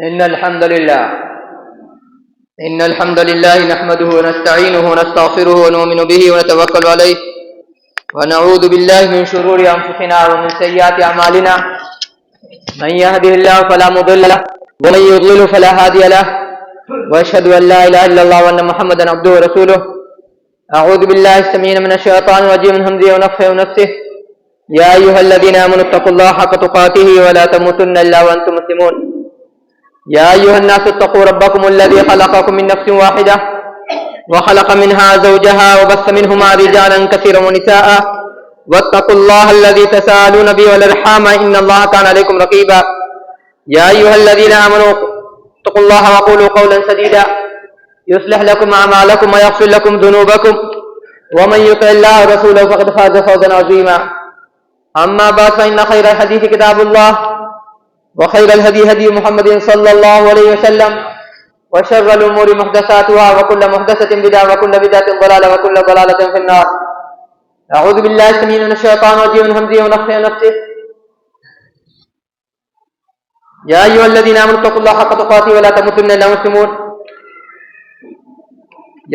إن الحمد لله نحمده ونستعينه ونستغفره ونؤمن به ونتوكل عليه ونعوذ بالله من شرور أنفسنا ومن سيئات أعمالنا من يهده الله فلا مضل له ومن يضلل فلا هادي له وأشهد أن لا إله إلا الله وأن محمدا عبده ورسوله. أعوذ بالله السميع من الشيطان الرجيم من همزه ونفخه ونفسه. يا أيها الذين آمنوا اتقوا الله حق تقاته ولا تموتن إلا وأنتم مسلمون. يا أيها الناس اتقوا ربكم الذي خلقكم من نفس واحدة وخلق منها زوجها وبث منهما رجالا كثيرا ونساء واتقوا الله الذي تساءلون به والأرحام إن الله كان عليكم رقيبا. يا أيها الذين آمنوا اتقوا الله وقولوا قولا سديدا يصلح لكم أعمالكم ويغفر لكم ذنوبكم ومن يطع الله ورسوله فقد فاز فوزا عظيما. أما بعد فإن خير الحديث كتاب الله وخير الهدي هدي محمد صلى الله عليه وسلم وشر الأمور محدثاتها وكل محدثة بدعة وكل بدعة ضلالة وكل ضلالة في النار. أعوذ بالله السميع من الشيطان الرجيم من همزه ونفخه ونفسه. يا أيها الذين آمنوا اتقوا الله حق تقاته ولا تموتن إلا مسلمون.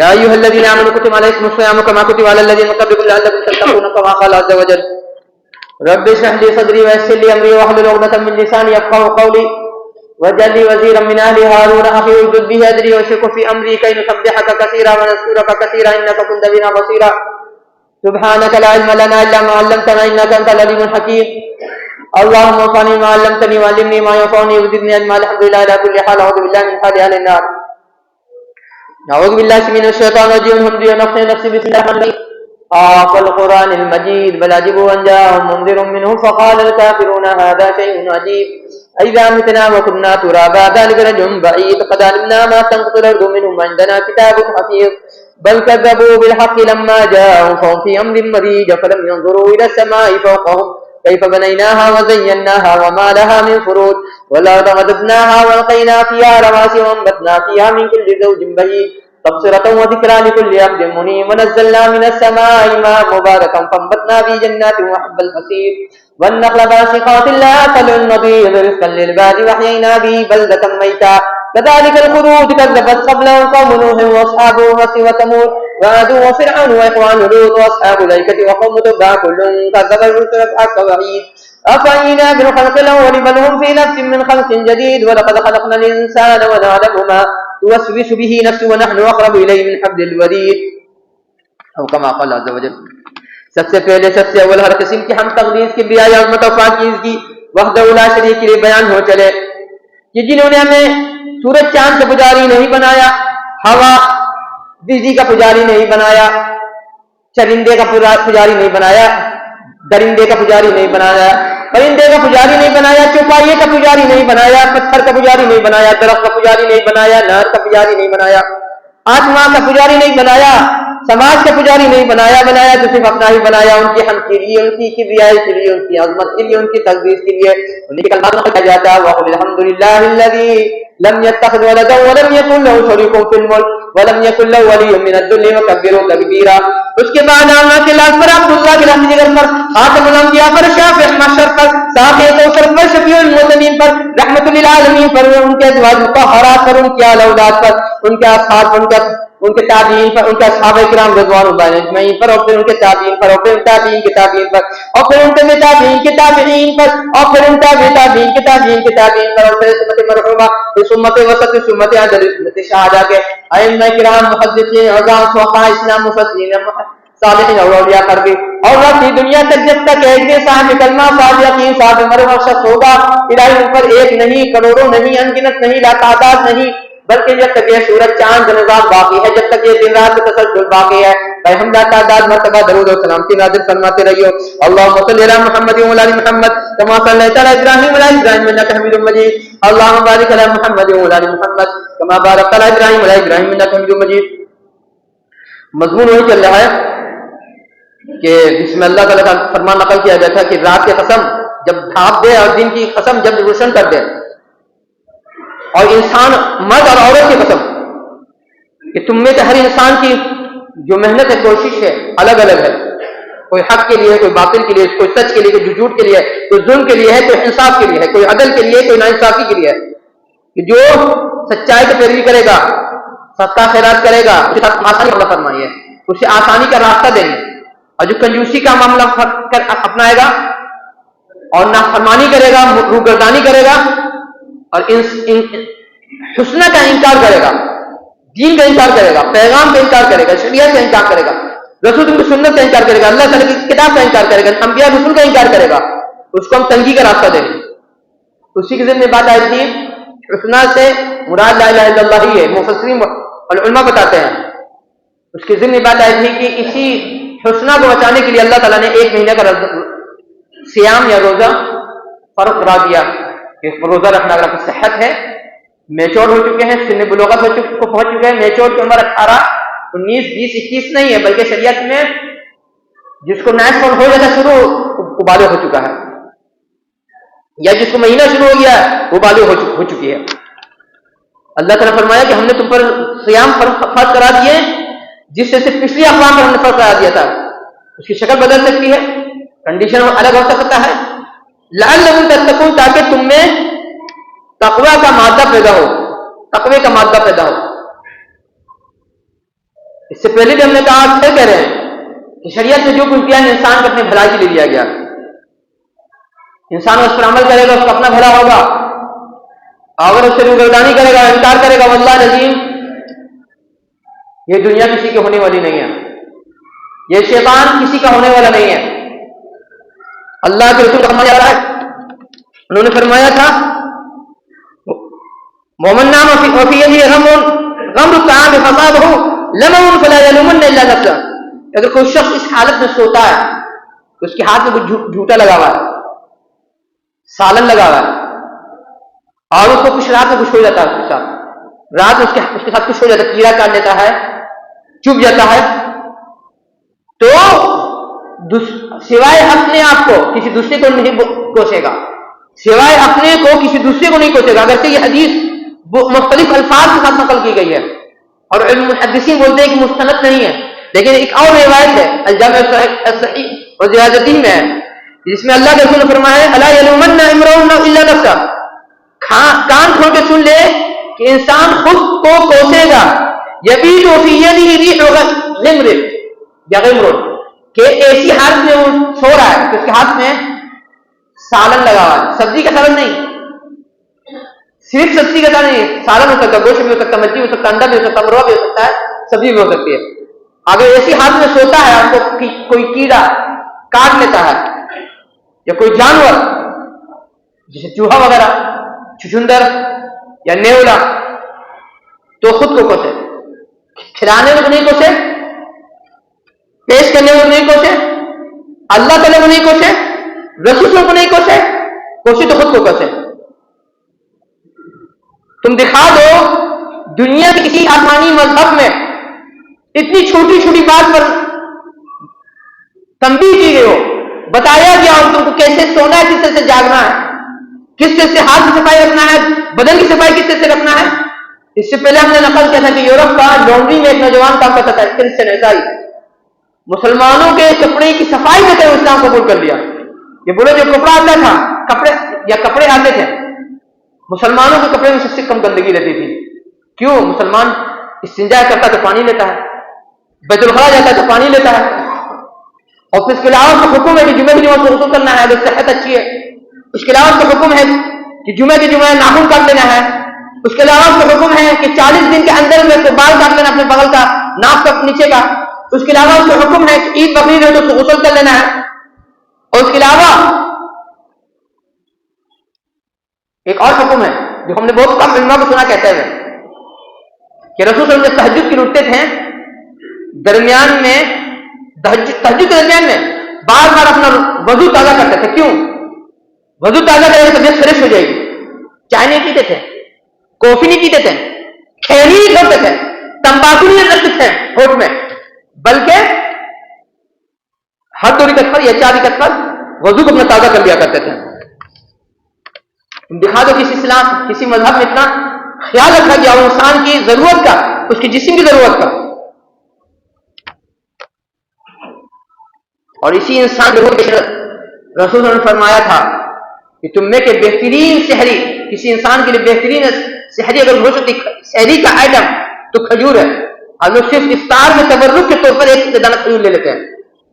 يا أيها الذين آمنوا كتب عليكم الصيام كما كتب على الذين من قبلكم لعلكم تتقون كما قال عز وجل. رب اشرح لي صدري ويسر لي امري واحلل عقدة من لساني يفقهوا قولي واجعل لي وزيرا من اهلي هارون اخي اشدد به اجري واشركه في امري كي نسبحك كثيرا ونذكرك كثيرا انك كنت بنا بصيرا. سبحانك لا علم لنا الا ما علمتنا انك انت العليم الحكيم. اللهم انفعني ما علمتني وعلمني ما ينفعني وزدني علما. الحمد لله على كل حال. اعوذ بالله من حال اهل النار. اعوذ بالله من الشيطان الرجيم من همزه ونفخه ونفسه. بسم الله الرحمن الرحيم. القرآن المجيد بل عجبوا أن جاءهم منذر منهم فقال الكافرون هذا شيء عجيب أئذا متنا وكنا ترابا ذلك رجل بعيد قد علمنا ما تنقص الأرض منهم عندنا كتاب حفيظ بل كذبوا بالحق لما جاءهم فهم في أمر مريج فلم ينظروا إلى السماء فوقهم كيف بنيناها وزيناها وما لها من فروج والأرض مددناها وألقينا فيها رواسي وأنبتنا فيها من كل زوج بهيج تبصرة وذكرى لكل عبد منيب ونزلنا من السماء ماء مباركا فانبتنا به جنات وحب الحصيد والنخل باسقات لا طلع نضيد رزقا للعباد وحيينا به بلدة ميتا كذلك الخروج كذبت قبلهم قوم نوح واصحاب هود وثمود وعاد وفرعون واخوان لوط واصحاب الايكة وقوم تبع كل كذب الرسل بحق وعيد أفأينا بالخلق الأول بل هم في نفس من خلق جديد ولقد خلقنا الإنسان ونعلم ما توسوس به نفسه ونحن أقرب إليه من حبل الوريد أو كما قال عز وجل. سب سے پہلے سب سے اول ہر قسم کی ہم تقدیس کی بیائی عظمت و پاکیزگی وحدہ لا شریک کے لیے بیان ہو چلے کہ جنہوں نے ہمیں سورج چاند کا پجاری نہیں بنایا، ہوا بجلی کا پجاری نہیں بنایا، چرندے کا پجاری نہیں بنایا، درندے کا پجاری نہیں بنایا، پرندے کا پجاری نہیں بنایا، چوپائے کا پجاری نہیں بنایا، پتھر کا پجاری نہیں بنایا، درخت کا پجاری نہیں بنایا، نہر کا پجاری نہیں بنایا، آسمان کا پجاری نہیں بنایا، سماج کا پجاری نہیں بنایا تو صرف اپنا ہی بنایا، ان کی حمد کے لیے، ان کی کبریائی کے لیے، ان کی عظمت کے لیے، ان کی تقدیس کے لیے انہیں کلمات میں کہا جاتا ہے وَقُلِ الْحَمْدُ لِلَّهِ الَّذِي لَمْ يَتَّخِذْ وَلَدًا وَلَمْ يَكُنْ لَهُ شَرِيكٌ فِي الْمُلْكِ وَلَمْ يَكُنْ لَهُ وَلِيٌّ مِّنَ الذُّلِّ وَكَبِّرْهُ تَكْبِيرًا. اس کے بعد اللہ کے لال پر عبداللہ کے لحظ جگر پر خاتم الانبیاء پر شافع محشر پر ساقی کوثر پر شفیع المذنبین پر رحمت للعالمین پر ان کے ازواج مطہرات پر ان کی آل اولاد پر ان کے اصحاب پر ان کے تابعین پر ان کے اصحاب کرام رضوان اللہ اجمعین پر اور پھر ان کے تابعین پر اور پھر تابعین کے تابعین پر اور پھر ان کے تابعین کے تابعین پر اور پھر ان تابعین کے تابعین کے تابعین پر اور پھر سمت مرحومہ سمت وسط سمت عدل سمت شہادہ کے ائمہ کرام محدثین عظام فقہاء اسلام مفسرین صالحین اور اولیاء پر بھی اور رب دنیا تک جب تک ایک بھی صاحب کلمہ صاحب یقین صاحب مرحوم شخص ہوگا الہی ان پر ایک نہیں، کروڑوں نہیں، انگنت نہیں، لا تعداد نہیں، بلکہ جب تک یہ سورج چاند نظام باقی ہے، جب تک یہ دن رات کا تسلسل باقی ہے، بھائی ہم تعداد مرتبہ درود و سلامتی نازل فرماتے رہیو. اللهم صل علی محمد وعلى ال محمد كما صليت على ابراهيم وعلى ال ابراهيم انك حميد مجيد. اللهم بارك على محمد وعلى ال محمد كما باركت على ابراهيم وعلى ال ابراهيم انك حميد مجيد. مضمون وہی چل رہا ہے کہ بسم اللہ تعالیٰ کا فرمان نقل کیا گیا تھا کہ رات کی قسم جب ڈھانپ دے اور دن کی قسم جب روشن کر دے، اور انسان مرد اور عورت کی قسم کہ تم میں سے ہر انسان کی جو محنت ہے، کوشش ہے، الگ الگ ہے. کوئی حق کے لیے، کوئی باطل کے لیے، کوئی سچ کے لیے، کوئی جھوٹ کے لیے، کوئی ظلم کے لیے ہے، کوئی انصاف کے لیے ہے، کوئی عدل کے لیے، کوئی ناانصافی کے لیے ہے. کہ جو سچائی کی پیروی کرے گا، صدقہ خیرات کرے گا، اس کے ساتھ آسانی اللہ فرمائی ہے، اسے آسانی کا راستہ دیں گے، اور جو کنجوسی کا معاملہ اپنائے گا اور نافرمانی کرے گا، روگردانی کرے گا اور حسنہ کا انکار کرے گا، دین کا انکار کرے گا، پیغام کا انکار کرے گا، شریعت کا انکار کرے گا، رسول کی سنت کا انکار کرے گا، اللہ تعالیٰ کی کتاب کا انکار کرے گا، انبیاء رسول کا انکار کرے گا، اس کو ہم تنگی کا راستہ دیں گے۔ اسی کے ذمہ میں بات آئی تھی، حسنہ سے مراد لا الہ الا اللہ ہی ہے، مفسرین اور علماء بتاتے ہیں۔ اس کے ذمہ بات آئی تھی کہ اسی حسنہ کو بچانے کے لیے اللہ تعالیٰ نے 1 مہینے کا سیام یا روزہ فرض کرا دیا کہ روزہ رکھنا اگر آپ کی صحت ہے، میچور ہو چکے ہیں، سن بلوغت پہنچ چکے ہیں، میچور کی عمر 18، 19، 20، 21 نہیں ہے، بلکہ شریعت میں جس کو نائس فال ہو جاتا شروع وہ بالغ ہو چکا ہے، یا جس کو مہینہ شروع ہو گیا ہے وہ بالغ ہو چکی ہے۔ اللہ تعالیٰ فرمایا کہ ہم نے تم پر صیام فرض کرا دیے جس سے صرف پچھلی اقوام پر ہم نے فرض کرا دیا تھا، اس کی شکل بدل سکتی ہے، کنڈیشن الگ ہو سکتا ہے، لعلکم تتقون، تاکہ تم میں تقوی کا مادہ پیدا ہو، تقوی کا مادہ پیدا ہو۔ اس سے پہلے بھی ہم نے کہا، پھر کہہ رہے ہیں کہ شریعت میں جو کچھ دیا انسان کو اپنے بھلائی کے لیے دیا گیا، انسان اس پر عمل کرے گا اس کا اپنا بھلا ہوگا، اگر اس سے روگردانی کرے گا، انکار کرے گا، واللہ العظیم یہ دنیا کسی کی ہونے والی نہیں ہے، یہ شیطان کسی کا ہونے والا نہیں ہے۔ اللہ کے رسول انہوں نے فرمایا تھا، مومن نام فی یدہ غمر الطعام فصابہ لمم فلا یلومن الا نفسہ، اگر کوئی شخص اس حالت میں سوتا ہے تو اس کے ہاتھ میں کچھ جھوٹا لگا ہوا ہے، سالن لگا ہوا ہے، اور اس کو کچھ رات میں کچھ ہو جاتا ہے، اس کے ساتھ رات میں اس کے ساتھ کچھ ہو جاتا ہے، کیڑا کاٹ لیتا ہے، چبھ جاتا ہے، تو سوائے اپنے آپ کو کسی دوسرے کو نہیں کوسے گا، سوائے اپنے کو کسی دوسرے کو نہیں کوسے گا، اگرچہ یہ حدیث مختلف الفاظ کے ساتھ نقل کی گئی ہے اور علم محدثین بولتے ہیں کہ مستند نہیں ہے، لیکن ایک اور روایت ہے الجامع الصحیح اور زیادتی میں ہے، جس میں اللہ کے رسول نے فرمایا ہے، الا یلومن امرؤ الا نفسہ، کان کھول کے سن لے کہ انسان خود کو کوسے گا، یبیت فی یدہ ریح غمر یا غمر، کہ ایسی حالت میں وہ سو رہا ہے کہ اس کے ہاتھ میں سالن لگا ہوا ہے، سبزی کا سالن نہیں، صرف سبزی کا سالن نہیں، سالن ہو سکتا ہے، گوشت بھی ہو سکتا ہے، مچھلی ہو سکتا ہے، انڈا بھی ہو سکتا ہے، مرغا بھی ہو سکتا ہے، سبزی بھی ہو سکتی ہے۔ اگر ایسی حالت میں سوتا ہے آپ کو کوئی کیڑا کاٹ لیتا ہے یا کوئی جانور جیسے چوہا وغیرہ، چھچندر یا نیولا، تو خود کو کوسے، کھلانے میں نہیں کوسے، پیش کرنے میں نہیں کوسے، اللہ تعالیٰ کو نہیں کوسے، رسولوں کو نہیں کوسے، کوسے تو خود کو کوسے۔ تم دکھا دو دنیا کے کسی آسمانی مذہب میں اتنی چھوٹی چھوٹی بات پر تنبیہ کی گئی ہو، بتایا گیا ہو تم کو کیسے سونا ہے، کس طرح سے جاگنا ہے، کس طرح سے ہاتھ کی صفائی رکھنا ہے، بدن کی صفائی کس طرح سے رکھنا ہے۔ اس سے پہلے ہم نے نقل کیا تھا کہ یورپ کا لانڈری میں ایک نوجوان کام کرتا تھا، کرسچن عیسائی، مسلمانوں کے کپڑے کی صفائی میں اسلام قبول کر لیا۔ یہ بولے جو کپڑا آتا تھا، کپڑے آتے تھے، مسلمانوں کے کپڑے میں سب سے کم گندگی رہتی تھی، کیوں؟ مسلمان استنجا کرتا تو پانی لیتا ہے، بیت الخلا جاتا ہے تو پانی لیتا ہے، اور پھر اس کے علاوہ تو حکم ہے کہ جمعہ کی جمعہ کو غسل کرنا ہے اگر صحت اچھی ہے، اس کے علاوہ تو حکم ہے کہ جمعہ کی جمعہ ناخن کاٹ لینا ہے، اس کے علاوہ تو حکم ہے کہ 40 دن کے اندر میں بال کاٹ لینا اپنے بغل کا، ناک کا نیچے کا، اس کے علاوہ تو حکم ہے کہ عید بقرعید ہے تو غسل کر لینا ہے، اور اس کے علاوہ ایک اور حکم ہے جو ہم نے بہت کم علماء کو سنا کہتے ہیں کہ رسول صلی اللہ علیہ وسلم تہجد کی اٹھتے تھے، درمیان میں تہجد کے درمیان میں بار بار اپنا وضو تازہ کرتے تھے، کیوں؟ وضو تازہ کرنے سے طبیعت فریش ہو جائے گی۔ چائے نہیں پیتے تھے، کافی نہیں پیتے تھے، کھیلی نہیں کھاتے تھے، تمباکو نہیں رکھتے تھے ہوٹ میں، بلکہ ہر 2 رکعت پر یا 4 رکعت پر وضو کو اپنا تازہ کر لیا کرتے تھے۔ دکھا دو کسی مذہب میں اتنا خیال رکھا گیا اور انسان کی ضرورت کا، اس کی جسم کی ضرورت کا، اور اسی انسان رسول نے فرمایا تھا کہ تم میں کے بہترین شہری، کسی انسان کے لیے بہترین شہری اگر ہو سکتی شہری کا آئٹم تو کھجور ہے، اور لوگ صرف افطار میں تبرک کے طور پر ایک دانہ کھجور لے لیتے ہیں.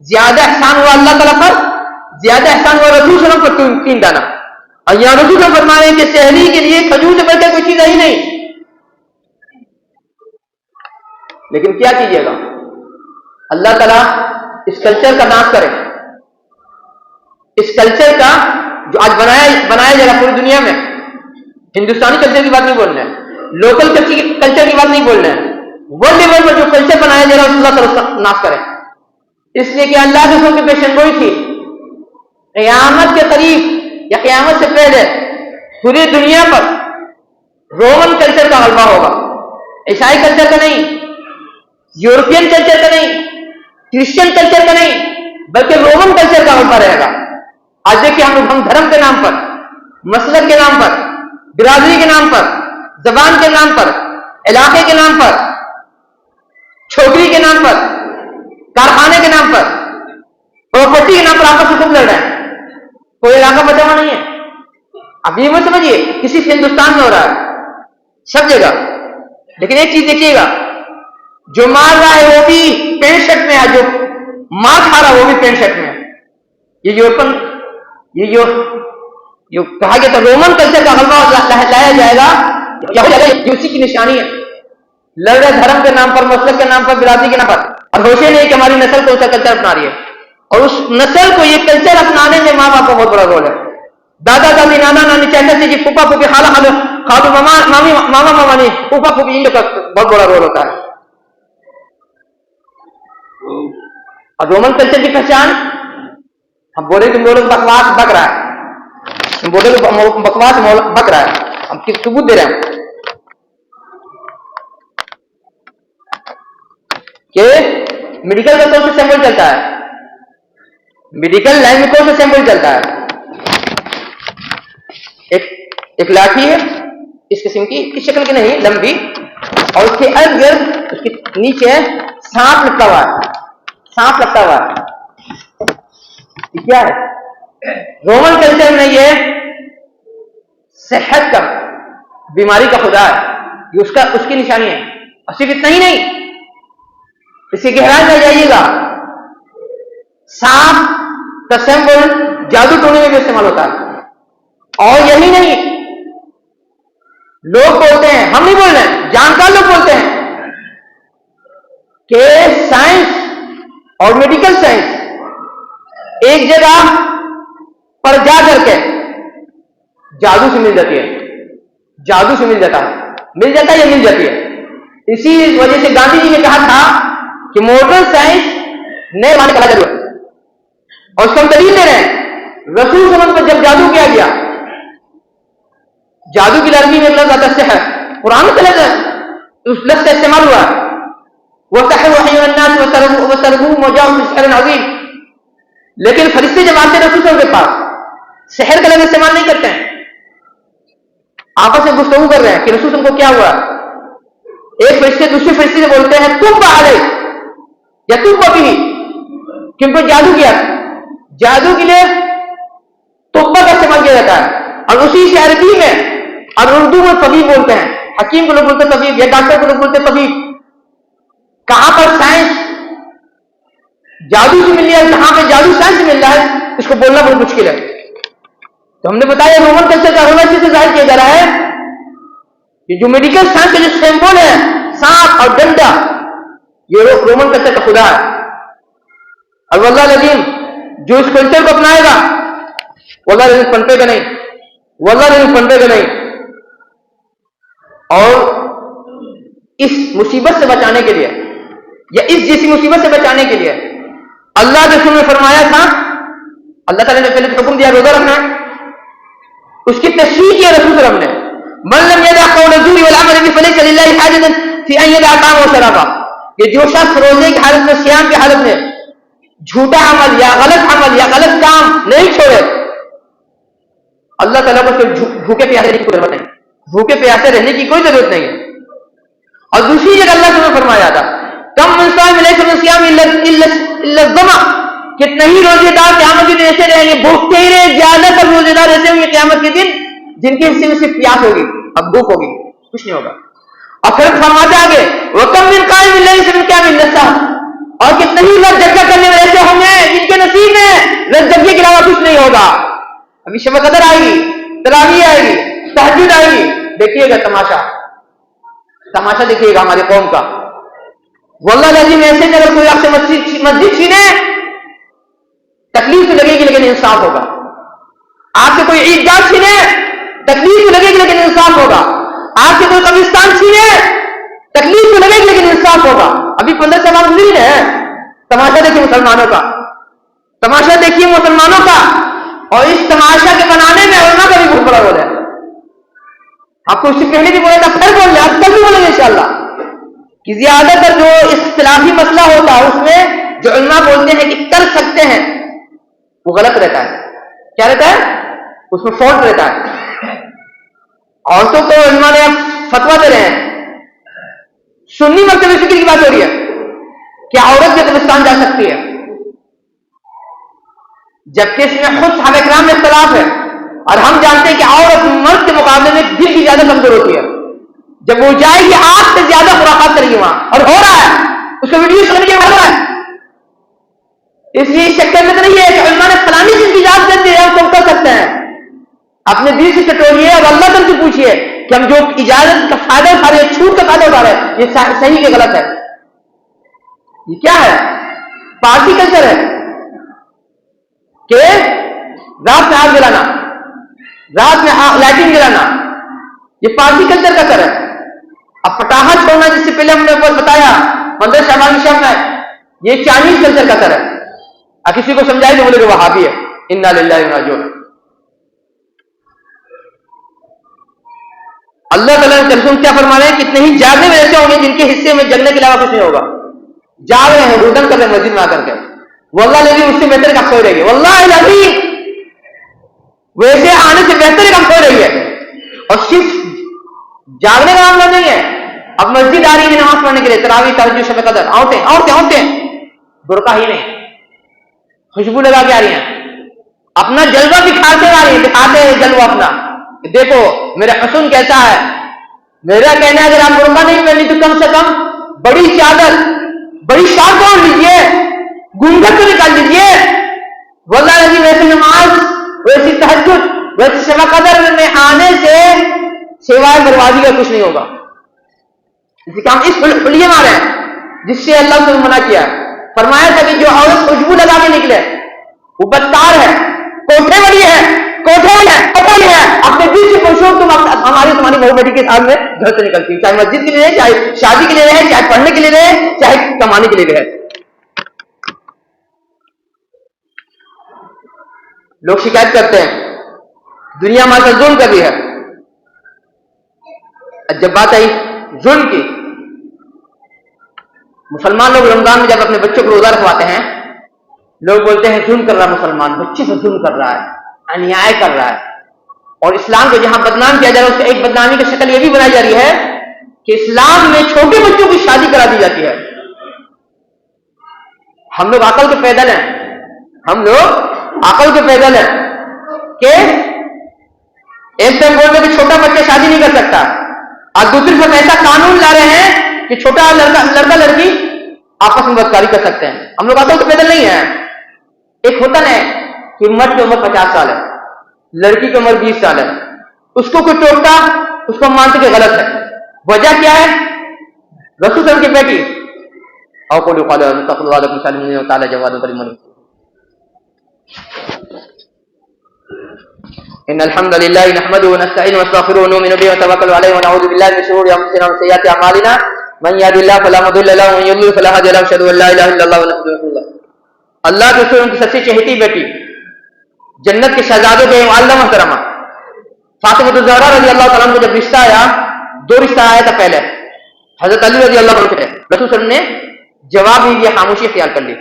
زیادہ احسان ہوا اللہ تعالیٰ پر، زیادہ احسان ہوا رسول صلی اللہ علیہ وسلم پر 3 دانہ. اور یہاں رسول صلی اللہ علیہ وسلم فرما رہے ہیں کہ شہری کے لیے کھجور سے بڑھ کر کوئی چیز ہے ہی نہیں. لیکن کیا کیجیے گا، اللہ تعالیٰ اس کلچر کا ناش کرے. اس کلچر کا جو آج بنایا جا رہا پوری دنیا میں، ہندوستانی کلچر کی بات نہیں بول رہے ہیں، لوکل کلچر کی بات نہیں بول رہے ہیں، ورلڈ لیول پر جو کلچر بنایا جا رہا ہے اللہ تعالیٰ ناش کرے. اس لیے کہ اللہ کے رسول کی پیشن گوئی تھی قیامت کے قریب یا قیامت سے پہلے پوری دنیا پر رومن کلچر کا غلبہ ہوگا، عیسائی کلچر کا نہیں، یورپین کلچر کا نہیں، کرسچن کلچر کا نہیں، بلکہ رومن کلچر کا غلبہ رہے گا. آج دیکھیں ہم دھرم کے نام پر، مسلک کے نام پر، برادری کے نام پر، زبان کے نام پر، علاقے کے نام پر، چھوکری کے نام پر، کارخانے کے نام پر، پراپرٹی کے نام پر آپس میں خوب لڑ رہے ہیں. کوئی علاقہ بچا ہوا نہیں ہے. اب یہ مت سمجھیے کسی ہندوستان میں ہو رہا ہے سب جگہ. لیکن ایک چیز دیکھیے گا، جو مار رہا ہے وہ بھی پینٹ شرٹ میں ہے، جو مار کھا رہا ہے وہ بھی پینٹ شرٹ میں ہے. یہ جو کہا گیا تھا رومن کلچر کا غلبہ لایا جائے گا، یہ اسی کی نشانی ہے. لڑ رہے دھرم کے نام پر، مسلک کے نام پر، برادری کے نام پر، اور ہوشے نہیں کہ ہماری نسل کو اس کا کلچر اپنا رہی ہے. اور اس نسل کو یہ کلچر اپنانے میں ماں باپ کا بہت بڑا رول ہے. دادا دادی، نانا نانی، چاچا چاچی، پھوپھا پھوپھی، خالہ خالو، ماما مامانی، پھوپھا پھوپھی، ان کا بہت بڑا رول ہوتا ہے. اور رومن کلچر کی پہچان ہم بولے کہ بکواس بک رہا ہے، ہم بولے کہ بکواس بک رہا ہے. ہم کس ثبوت دے رہے ہیں کہ میڈیکل کا کون سا سیمپل چلتا ہے، میڈیکل لائن میں کون سا سیمپل چلتا ہے. ایک لاٹھی ہے اس قسم کی، اس شکل کی نہیں، لمبی، اور اس کے ارد گرد اس کے نیچے سانپ لگتا ہوا ہے، سانپ لگتا ہوا ہے. یہ کیا ہے؟ رومن کلچر میں یہ صحت کا، بیماری کا خدا ہے، یہ اس کی نشانی ہے. اور صرف اتنا ہی نہیں، اس کی گہرائی میں جائیے گا، سانپ کا سیمبل جادو ٹونے میں بھی استعمال ہوتا ہے. اور یہی نہیں، لوگ بولتے ہیں، ہم نہیں بول رہے ہیں، جانکار لوگ بولتے ہیں کہ سائنس اور میڈیکل سائنس ایک جگہ پر جا کر کے جادو سے مل جاتی ہے، جادو سے مل جاتا ہے، مل جاتا ہے یا مل جاتی ہے. اسی وجہ سے گاندھی جی نے کہا تھا کہ ماڈرن سائنس نئے معنی کا ضرورت ہے. اور اس کو ہم دلیل دے رہے ہیں، رسول صلی اللہ علیہ وسلم پر جب جادو کیا گیا، جادو کی لفظ میں لفظ آتا ہے سحر، قرآن سے لفظ اس لفظ کا استعمال ہوا ہے. وَسَحَرُوا أَعْيُنَ النَّاسِ وَسَرَقُوهُ وَجَاءُوا بِسِحْرٍ عَظِيمٍ. لیکن فرشتے جب آتے ہیں رسول صلی اللہ علیہ وسلم کے پاس، سحر کا لفظ استعمال نہیں کرتے ہیں، آپس میں گفتگو کر رہے ہیں کہ رسول صلی اللہ علیہ وسلم کو کیا ہوا. ایک فرشتے دوسرے فرشتے سے بولتے ہیں تم پہاڑے یا تم پبھی، کن کو جادو کیا. جادو کے لیے توبہ کا استعمال کیا جاتا ہے، اور اسی سے عربی میں اور اردو میں طبیب بولتے ہیں. حکیم کو لوگ بولتے ہیں طبیب، یا ڈاکٹر کو لوگ بولتے ہیں طبیب. کہاں پر سائنس جادو سے مل رہا ہے، کہاں پہ جادو سائنس سے مل رہا ہے، اس کو بولنا بہت مشکل ہے. تو ہم نے بتایا رومن کلچر کا رومن سے ظاہر کیا جا رہا ہے کہ جو میڈیکل سائنس کا جو سمبول ہے سانپ اور ڈنڈا، یہ رومن کلچر کا خدا ہے. اور واللہ العظیم جو اس کلچر کو اپنائے گا واللہ العظیم پنپے گا نہیں، واللہ العظیم پنپے گا نہیں. اور اس مصیبت سے بچانے کے لیے یا اس جیسی مصیبت سے بچانے کے لیے اللہ کے رسول نے فرمایا تھا، اللہ تعالیٰ نے پہلے حکم دیا روزہ رکھنا ہے، اس کی تشریح کیا رسول صلی اللہ علیہ وسلم نے. من لم يدع قول الزور والعمل به فليس لله حاجة في ان يدع طعامه وشرابه. کہ جو شخص روزے کی حالت میں، صیام کی حالت میں جھوٹا عمل یا غلط عمل یا غلط کام نہیں چھوڑے، اللہ تعالیٰ کو بھوکے پیاسے رہنے کی کوئی ضرورت نہیں، بھوکے پیاسے رہنے کی کوئی ضرورت نہیں ہے. اور دوسری جگہ اللہ نے فرمایا تھا کم من صائم لیس من صیام الا الظمأ، کتنے ہی روزے دار قیامت کے دن ایسے رہیں گے، بھوکتے ہی رہے، زیادہ تر روزے دار ایسے ہوں گے قیامت کے دن جن کے حصے میں صرف پیاس ہوگی، اب بھوک ہوگی. کچھ نہیں ہوگا. اور پھر فرماتے آگے وَكَمْ مِنْ قَائِمٍ لَيْسَ مِنْ قِيَامِ النَّسَاءِ, اور کتنے ہی لوگ جگہ کرنے والے ایسے ہوں گے جن کے نصیب میں رجگے کے علاوہ کچھ نہیں ہوگا. ابھی شب قدر آئے گی, تراویح آئے گی, تہجد آئے گی, دیکھیے گا تماشا دیکھیے گا ہماری قوم کا. واللہ لازم ایسے کہ اگر کوئی آپ سے مسجد چھینے تکلیف تو لگے گی لیکن انصاف ہوگا. آپ سے کوئی عیدگاہ چھینے تکلیف تو لگے گی لیکن انصاف ہوگا. آپ سے کوئی قبرستان چھینے تکلیف تو لگے گی لیکن انصاف ہوگا. ابھی 15 سال گزری ہے, تماشا دیکھیے مسلمانوں کا, تماشا دیکھیے مسلمانوں کا. اور اس تماشا کے بنانے میں علماء کا بھی بہت بڑا رول ہے. آپ کو اس سے پہلے بھی بولا تھا, پھر بول رہے, آپ کل بھی بولیں گے انشاءاللہ کہ زیادہ تر جو اختلافی مسئلہ ہوتا ہے اس میں جو علماء بولتے ہیں کہ کر سکتے ہیں وہ غلط رہتا ہے. کیا رہتا ہے؟ اس میں فالٹ رہتا ہے. عورتوں کو علماء نے فتوا دے رہے ہیں, سنی مکتب فکر کی بات ہو رہی ہے, کیا عورت بھی قبرستان جا سکتی ہے؟ جبکہ اس میں خود صحابہ کرام میں اختلاف ہے, اور ہم جانتے ہیں کہ عورت مرد کے مقابلے میں دل کی زیادہ کمزور ہوتی ہے. جب وہ جائے گی آگ سے زیادہ خرافات کرے گی وہاں, اور ہو رہا ہے, اس کو ویڈیو سننے کے بعد ہو رہا ہے. اس لیے اس چکر میں تو نہیں ہے کہ علماء نے فلانی چیز کی اجازت دیتی ہے, ہم تو کر سکتے ہیں. اپنے دل سے ٹٹولیے اور اللہ تعالیٰ سے پوچھیے کہ ہم جو اجازت کا فائدہ اٹھا رہے ہیں, چھوٹ کا فائدہ اٹھا رہے ہیں, یہ صحیح کہ غلط ہے. یہ کیا ہے؟ پارٹی کلچر ہے کہ رات میں آگ جلانا, رات میں لائٹنگ جلانا, یہ پارٹی کلچر کا کر ہے. اب پٹاخہ چھوڑنا جس سے پہلے ہم نے اوپر بتایا 15 شعبان کی شب میں, یہ چائنیز کلچر کا کر ہے. اب کسی کو سمجھائے تو بولے کہ وہابی ہے. انا للہ و انا الیہ راجعون. اللہ تعالیٰ نے ترجمہ کیا فرما رہے ہیں, کتنے ہی جاگنے میں ایسے ہوں گے جن کے حصے میں جگنے کے علاوہ کچھ نہیں ہوگا. جاگ رہے ہیں, روزن کر رہے ہیں مسجد میں آ کر کے, واللہ لیکن اس سے بہتر کام ہو رہی ہے. واللہ العظیم ویسے آنے سے بہتر کام ہو رہی ہے. اور صرف جاگنے کا معاملہ نہیں ہے, اب مسجد آ رہی ہے نماز پڑھنے کے لیے, تراویح تہجد شب قدر, عورتیں برقع ہی نہیں, خوشبو لگا کے آ رہی ہیں, اپنا جلوہ دکھاتے آ رہی ہیں, دکھاتے ہیں جلوہ اپنا, دیکھو میرا حسن کیسا ہے. میرا کہنا ہے اگر آپ برقع نہیں پہنی تو کم سے کم بڑی چادر, بڑی شال اوڑھ لیجیے, گھونگھٹ کو نکال لیجیے. واللہ العظیم ویسے نماز, ویسی تہجد, ویسے شب قدر میں آنے سے سوائے بربادی کا کچھ نہیں ہوگا. اسی کام اس حلیے مارے ہیں جس سے اللہ نے منع کیا ہے. فرمایا تھا کہ جو عورت خوشبو لگا کے نکلے وہ بدکار ہے, کوٹھے والی ہے, اپنے دل سے پوچھو. تم ہماری تمہاری بہو بیٹی کے سامنے گھر سے نکلتی ہے, چاہے مسجد کے لیے رہے, چاہے شادی کے لیے رہے, چاہے پڑھنے کے لیے رہے, چاہے کمانے کے لیے رہے. لوگ شکایت کرتے ہیں دنیا ہمارے ساتھ ظلم کر رہی ہے. جب بات آئی ظلم کی, مسلمان لوگ رمضان میں جب اپنے بچوں کو روزہ رکھواتے ہیں, لوگ بولتے ہیں ظلم کر رہا ہے مسلمان, بچے سے ظلم کر رہا ہے, انیائے کر رہا ہے. اور اسلام کو جہاں بدنام کیا جا رہا ہے, اس سے ایک بدنامی کی شکل یہ بھی بنائی جا رہی ہے کہ اسلام میں چھوٹے بچوں کی شادی کرا دی جاتی ہے. ہم لوگ عقل کے پیدل ہیں کہ ایک طرف بولتے کہ چھوٹا بچہ شادی نہیں کر سکتا, اور دوسری طرف ایسا قانون لا رہے ہیں کہ چھوٹا لڑکا لڑکی آپس میں بدکاری کر سکتے ہیں. ہم لوگ عقل کے پیدل نہیں ہیں. ایک ہوتا ہے کہ مرد کی عمر 50 سال ہے, لڑکی کی عمر 20 سال ہے, اس کو کوئی ٹوکتا, اس کو مانتے کہ غلط ہے. وجہ کیا ہے؟ رسول صلی اللہ علیہ وسلم کی بیٹی اور قولوا قولا استغفر لكم سالمين تعالى جواد كريم. ان الحمد لله نحمده ونستعينه ونستغفره ونؤمن به ونتوكل عليه ونعوذ بالله من شرور انفسنا ومن سيئات اعمالنا من يهد الله فلا مضل له ومن يضلل فلا هادي له اشهد ان لا اله الا الله وحده لا شريك له. اللہ کے رسول کی سچی چہیتی بیٹی جنت کے شہزادوں کے والدہ محترمہ فاطمہ الزہرا رضی اللہ تعالیٰ عنہ کو جب رشتہ آیا, 2 رشتہ آیا تھا. پہلے حضرت علی رضی اللہ عنہ کے رسول صلی اللہ علیہ وسلم نے جواب نہیں دیا, خاموشی اختیار کر لی.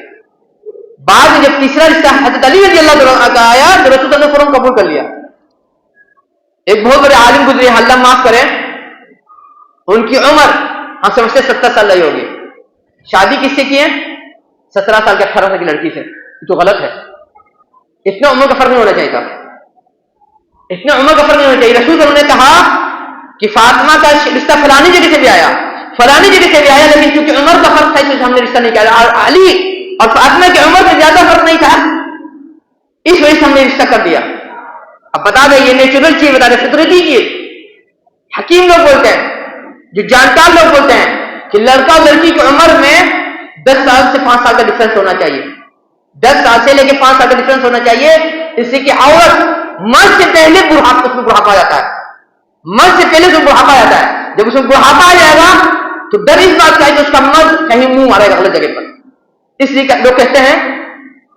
بعد میں جب تیسرا رشتہ حضرت علی رضی اللہ عنہ کا آیا تو رسول صلی اللہ علیہ وسلم نے فوراً قبول کر لیا. ایک بہت بڑے عالم گزرے, اللہ معاف کرے, ان کی عمر ہم سمجھتے 70 سال رہی ہوگی. شادی کس سے کی ہے؟ 17 سال کے 18 سال کی لڑکی سے. یہ تو غلط ہے. اتنا عمر کا فرق نہیں ہونا چاہیے تھا, اتنا عمر کا فرق نہیں ہونا چاہیے. رسول صلی اللہ علیہ وسلم نے کہا کہ فاطمہ کا رشتہ فلانی جگہ سے بھی آیا، فلانی جگہ سے بھی آیا، لیکن چونکہ عمر کا فرق تھا اس وجہ سے ہم نے رشتہ نہیں کیا، اور علی اور فاطمہ کی عمر میں زیادہ فرق نہیں تھا اس وجہ سے ہم نے رشتہ کر دیا۔ اب بتا دیں یہ نیچرل چیز، بتا دیں فطرتی چیز۔ حکیم لوگ بولتے ہیں، جو جانکار لوگ بولتے ہیں کہ لڑکا اور لڑکی کی عمر میں 10 سال سے 5 سال کا ڈفرنس ہونا چاہیے، 10 سال سے لے کے 5 سال کا ڈفرنس ہونا چاہیے، اس سے کہ عورت مرد سے پہلے اس میں بڑھاپا آ جاتا ہے، مرد سے پہلے اس میں بڑھاپا آ جاتا ہے، جب اس میں بڑھاپا آ جائے گا تو ڈر اس بات کا ہے کہ اس کا مرد کہیں منہ مارے گا غلط جگہ پر، اس لیے لوگ کہتے ہیں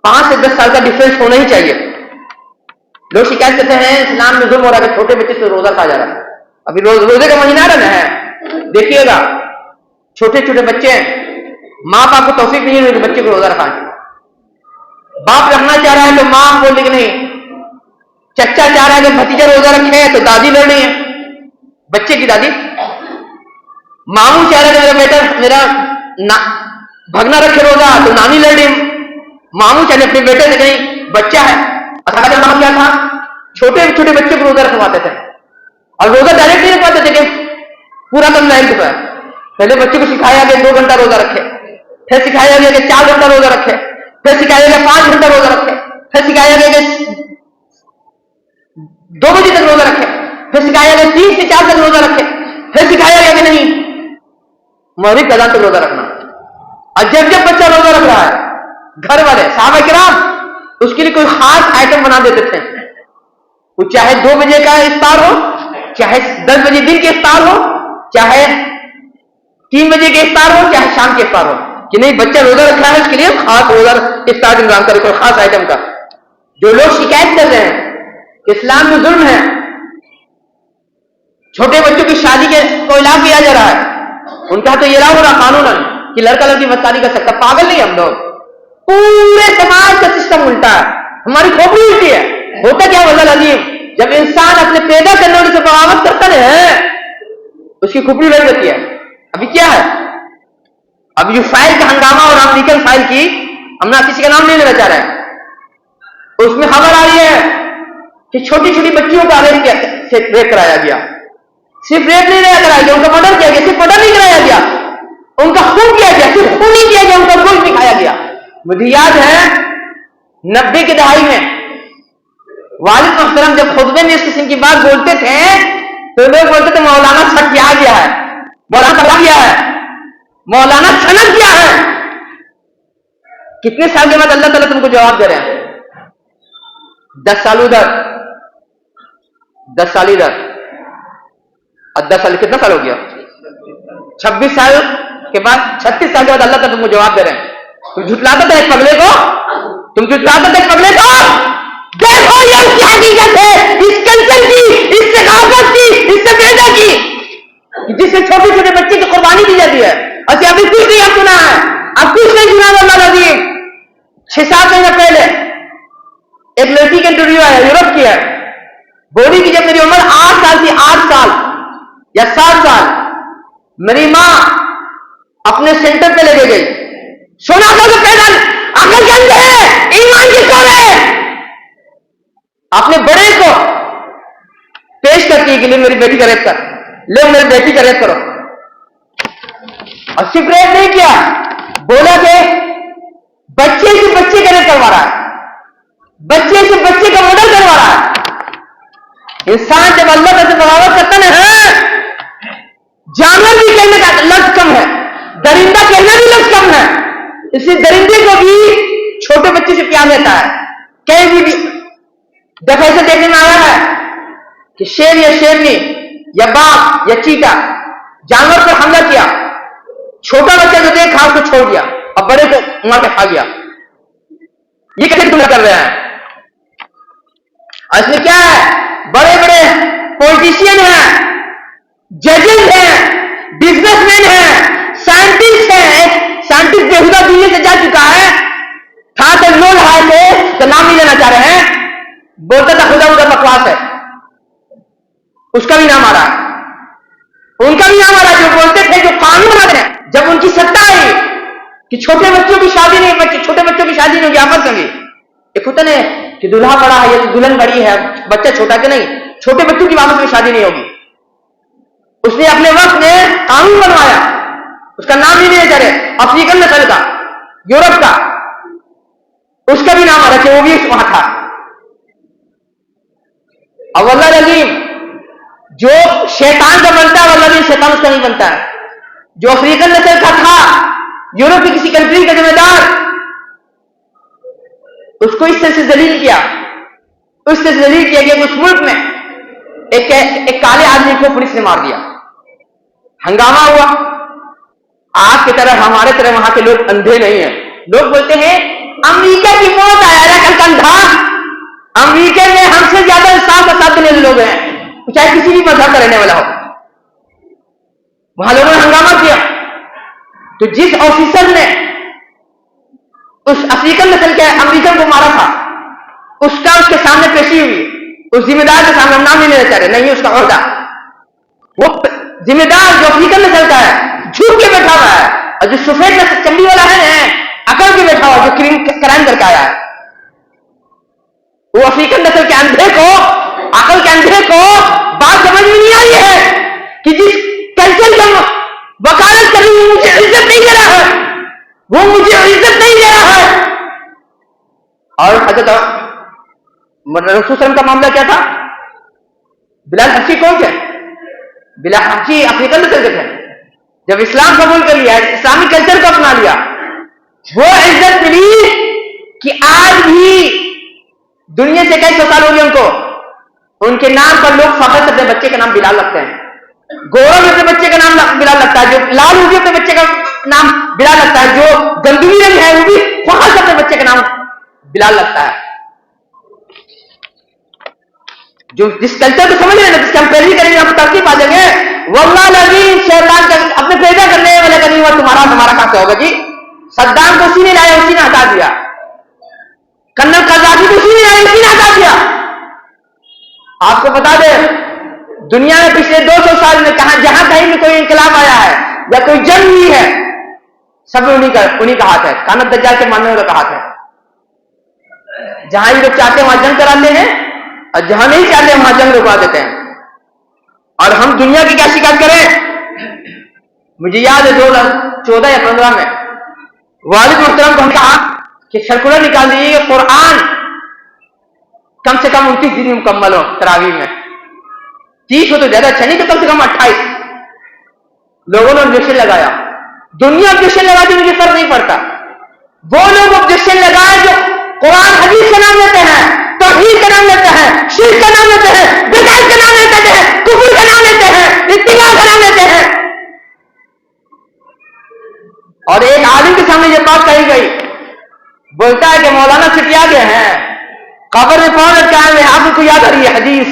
5 سے 10 سال کا ڈفرنس ہونا ہی چاہیے۔ لوگ شکایت کرتے ہیں اسلام میں ظلم ہو رہا ہے کہ چھوٹے بچے سے روزہ کھا جا رہا ہے، ابھی روزے کا مہینہ رہنا ہے، دیکھیے گا چھوٹے چھوٹے بچے ہیں، ماں باپ کو توفیق نہیں ہوئی کہ بچے کو روزہ رکھائیں، باپ رکھنا چاہ رہا ہے تو ماں بول رہی کہ نہیں، چچا چاہ رہا ہے کہ بھتیجا روزہ رکھے تو دادی لڑ رہی ہے، بچے کی دادی، ماموں چاہ رہا ہے کہ میرا بیٹا میرا بھگنا رکھے روزہ تو نانی لڑ رہی ہے، ماموں چاہے اپنے بیٹے سے کہیں بچہ ہے، اصل نام کیا تھا، چھوٹے چھوٹے بچے کو روزہ رکھواتے تھے، اور روزہ ڈائریکٹ نہیں رکھواتے تھے کہ پورا کم لائن کے پاس، پہلے بچے کو سکھایا گیا 2 گھنٹہ روزہ رکھے، پھر سکھایا گیا کہ 4 گھنٹہ روزہ رکھے، پھر سکھایا گیا 5 گھنٹہ روزہ رکھے، پھر سکھایا گیا کہ 2 بجے تک روزہ رکھے، پھر سکھایا گیا 3 سے 4 تک روزہ رکھے، پھر سکھایا گیا کہ نہیں مغرب کا اذان تک روزہ رکھنا۔ اور جب جب بچہ روزہ رکھ رہا ہے، گھر والے صحابہ کرام اس کے لیے کوئی خاص آئٹم بنا دیتے تھے، وہ چاہے 2 بجے کا افطار ہو، چاہے 10 بجے دن کے افطار ہو، چاہے 3 بجے کے افطار ہو، چاہے شام کے افطار ہو، کہ نہیں بچہ روزہ رکھا ہے اس کے لیے خاص روزہ افطار کا انتظام کرے، کوئی خاص آئٹم کا۔ جو لوگ شکایت کر رہے ہیں کہ اسلام میں ظلم ہے، چھوٹے بچوں کی شادی کو اعلان کیا جا رہا ہے، ان کا تو یہ رہا ہو رہا قانون کہ لڑکا لڑکی مت شادی کر سکتا، پاگل نہیں ہم لوگ، پورے سماج کا سسٹم الٹا ہے، ہماری کھوپڑی الٹی ہے۔ ہوتا کیا وزل عظیم، جب انسان اپنے پیدا کرنے والے سے بغاوت کرتا ہے اس کی کھوپڑی لڑ جاتی ہے۔ ابھی کیا ہے، اب جو فائل کا ہنگامہ اور امریکن فائل کی، ہم نہ کسی کا نام نہیں لینا چاہ رہے ہیں، اس میں خبر آ رہی ہے کہ چھوٹی چھوٹی بچیوں کا ریپ کرایا گیا، صرف ریپ نہیں کرایا گیا، ان کا مرڈر کیا گیا، صرف مرڈر نہیں کرایا گیا، ان کا خون کیا گیا، صرف خون نہیں کیا گیا، ان کا گوشت بھی کھایا گیا۔ مجھے یاد ہے 90 کی دہائی میں والد محترم جب خطبے میں اس قسم کی بات بولتے تھے تو لوگ بولتے تھے مولانا چھٹیا گیا ہے، مولانا پڑا گیا ہے، مولانا چھنک گیا ہے۔ کتنے سال کے بعد اللہ تعالیٰ تم کو جواب دے رہے ہیں؟ 10 سال ادھر، 10 سال ادھر، اور 10 سال کتنا سال ہو گیا؟ 26 سال کے بعد، 36 سال کے بعد اللہ تعالیٰ تم کو جواب دے رہے ہیں۔ تم جھٹلاتا تھا ایک پگلے کو، تم جھٹلاتا تھا ایک پگلے کو، دیکھو یہ اس کی حقیقت ہے، اس کلچر کی، اس ثقافت کی، اس سبھیتا کی، جس سے چھوٹے چھوٹے بچے کی قربانی دی جاتی ہے۔ اچھا ابھی کچھ نہیں آپ سنا ہے، اب کچھ نہیں سنا اللہ العظیم۔ 6-7 مہینے پہلے ایک لڑکی کا انٹرویو آیا، یورپ کی ہے، بولی کہ جب میری عمر 8 سال تھی، 8 سال یا 7 سال، میری ماں اپنے سینٹر پہ لے کے گئی، سونا تھا تو پیدل عقل کے اندر ہے، ایمان کی کون ہے، اپنے بڑے کو پیش کرتی ہے کہ لے میری بیٹی کا ریپ کر، لے میری بیٹی کا ریپ کرو، اور صرف ریپ نہیں کیا، بولا کہ بچے سے بچے کا ریپ کروا رہا ہے، بچے سے بچے کا مرڈر کروا رہا ہے۔ انسان جب اللہ کا سے بغاوت کرتا ہے، جانور بھی کہنے کا لفظ کم ہے، درندہ کہنا بھی لفظ کم ہے، اس لیے درندے کو بھی چھوٹے بچے سے پیار دیتا ہے۔ کہیں بھی دفعہ سے دیکھنے میں آیا ہے کہ شیر یا شیرنی یا باغ یا چیتا جانور پر حملہ کیا، چھوٹا بچہ جو دیکھا اس کو چھوڑ دیا اور بڑے کو مار کے کھا گیا۔ یہ کیسے حملہ کر رہے ہیں؟ اس میں کیا ہے، بڑے بڑے پولیٹیشین ہیں، ججز ہیں، بزنس مین ہیں، سائنٹسٹ ہیں۔ ایک سائنٹسٹ بےہودہ دنیا سے جا چکا ہے، تھا تو لوگ ہے تو نام نہیں لینا چاہ رہے ہیں، بولتا تھا خدا خدا بکواس ہے، اس کا بھی نام آ رہا ہے، ان کا بھی نام آ رہا ہے، جو بولتے تھے، جو قانون آتے ہیں، جب ان کی ستا آئی کہ چھوٹے بچوں کی شادی نہیں، چھوٹے بچوں کی شادی نہیں ہوگی، آپس میں بھی ایک ہوتا نہیں کہ دلہا بڑا ہے یا دلہن بڑی ہے، بچہ چھوٹا کہ نہیں، چھوٹے بچوں کی آپس میں شادی نہیں ہوگی، اس نے اپنے وقت میں قانون بنوایا، اس کا نام ہی نہیں کرے، افریقن نسل کا، یورپ کا، اس کا بھی نام رکھے، وہ بھی وہاں تھا۔ اب واللہ العظیم جو شیطان کا بنتا ہے واللہ العظیم شیطان اس کا نہیں بنتا ہے۔ جو افریقن نسل کا تھا، یورپ کی کسی کنٹری کا ذمہ دار، اس کو اس طرح سے ذلیل کیا، اس طرح سے ذلیل کیا کہ اس ملک میں ایک کالے آدمی کو پولیس نے مار دیا، ہنگامہ ہوا۔ آپ کی طرح ہمارے طرح وہاں کے لوگ اندھے نہیں ہیں، لوگ بولتے ہیں امریکہ کی موت آیا کل کا اندھا، امریکہ میں ہم سے زیادہ انصاف اور ساتھ دینے والے لوگ ہیں، چاہے کسی بھی مذہب کا رہنے والا ہو۔ وہاں لوگوں نے ہنگامہ کیا، تو جس آفیسر نے اس افریقن نسل کے امریکن کو مارا تھا، اس کے سامنے پیشی ہوئی، اس ذمہ دار کے سامنے، ہم نام نہیں لینا چاہ رہے، نہیں اس کا عہدہ، وہ ذمہ دار جو افریقن نسل کا ہے جھوٹ کے بیٹھا ہوا ہے، اور جو سفید نسل چمڑی والا ہے عقل کے بیٹھا ہوا جو کرائم کر کے آیا ہے، وہ افریقن نسل کے اندھے کو، عقل کے اندھے کو بات سمجھ میں نہیں آئی ہے کہ جس کلچر کا وکالت کری وہ مجھے عزت نہیں دے رہا ہے، وہ مجھے عزت نہیں دے رہا ہے۔ اور حضرت رسول صلی اللہ علیہ وسلم کا معاملہ کیا تھا؟ بلال حبشی کون تھے؟ بلال حبشی افریقن نسل کے تھے، جب اسلام قبول کر لیا، اسلامی کلچر کو اپنا لیا، وہ عزت ملی کہ آج بھی دنیا سے کئی سو سال ہو گئے ان کو، ان کے نام پر لوگ فخر سے اپنے بچے کا نام بلال رکھتے ہیں، گورا میں اپنے بچے کا نام بلال لگتا ہے، جو لال ہو گیا اپنے بچے کا نام بلال لگتا ہے، جو گندمی رنگ ہے وہ بھی فخر سے اپنے بچے کا نام بلال لگتا ہے۔ جو جس کلچر کو سمجھ رہے ہیں، جس کی ہم پیروی کریں گے ہم ترقی پا جائیں گے۔ واللہ العظیم شیطان کا اپنے پیدا کرنے والے کا نہیں ہوا، تمہارا کہاں سے ہوگا جی؟ صدام کو اسی نے لایا، اسی نے ہٹا دیا، کنل قذافی کو اسی نے لایا، اسی نے ہٹا دیا۔ آپ کو بتا دیں دنیا میں پچھلے 200 سال میں جہاں کہیں بھی کوئی انقلاب آیا ہے یا کوئی جنگ ہوئی ہے، سب میں انہی کا ہاتھ ہے، کانت دجال کے ماننے والوں کا ہاتھ ہے۔ جہاں یہ لوگ چاہتے ہیں وہاں جنگ کراتے ہیں، اور جہاں نہیں چاہتے وہاں جنگ رکوا دیتے ہیں۔ اور ہم دنیا کی کیا شکایت کریں؟ مجھے یاد ہے 2014 یا 15 میں والد محترم کو ہم کہا کہ سرکولر نکال دیجیے کہ قرآن کم سے کم 29 دن مکمل ہو تراویح میں، 30 ہو تو زیادہ اچھا، نہیں تو کم سے کم 28۔ لوگوں نے آبجیکشن لگایا، دنیا آبجیکشن لگاتی، مجھے فرق نہیں پڑتا۔ وہ لوگ آبجیکشن لگائے جو قرآن حدیث کا نام لیتے ہیں، توحید کا نام لیتے ہیں، شرک کا نام لیتے ہیں، بدعت کا نام لیتے ہیں، کفر کا نام لیتے ہیں، اتباع کا نام لیتے ہیں۔ اور ایک عالم کے سامنے یہ بات کہی گئی، بولتا ہے کہ مولانا چٹیا گئے ہیں، قبر میں پاؤں لٹکائے ہوئے، آپ کو یاد آ رہی ہے حدیث؟